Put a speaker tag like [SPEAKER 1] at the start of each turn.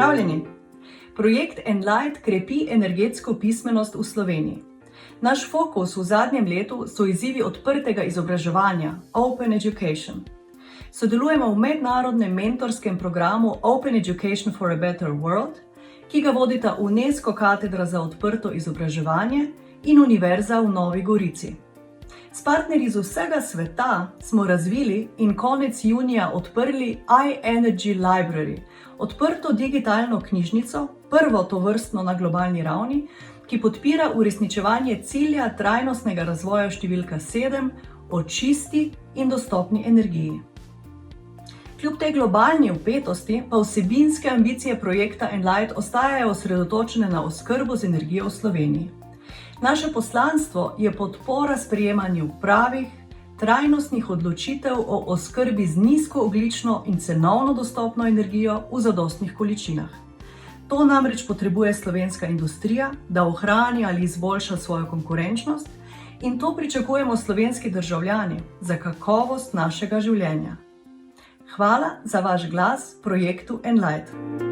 [SPEAKER 1] Pozdravljeni! Projekt Enlight krepi energetsko pismenost v Sloveniji. Naš fokus v zadnjem letu so izzivi odprtega izobraževanja, Open Education. Sodelujemo v mednarodnem mentorskem programu Open Education for a Better World, ki ga vodita UNESCO katedra za odprto izobraževanje in Univerza v Novi Gorici. S partnerji z vsega sveta smo razvili in konec junija odprli iEnergy Library, odprto digitalno knjižnico, prvo tovrstno na globalni ravni, ki podpira uresničevanje cilja trajnostnega razvoja številka 7 o čisti in dostopni energiji. Kljub tej globalni vpetosti pa vsebinske ambicije projekta Enlight ostajajo osredotočene na oskrbo z energijo v Sloveniji. Naše poslanstvo je podpora sprejemanju pravih, trajnostnih odločitev o oskrbi z nizkoogljično in cenovno dostopno energijo v zadostnih količinah. To namreč potrebuje slovenska industrija, da ohrani ali izboljša svojo konkurenčnost, in to pričakujemo slovenski državljani za kakovost našega življenja. Hvala za vaš glas projektu Enlight.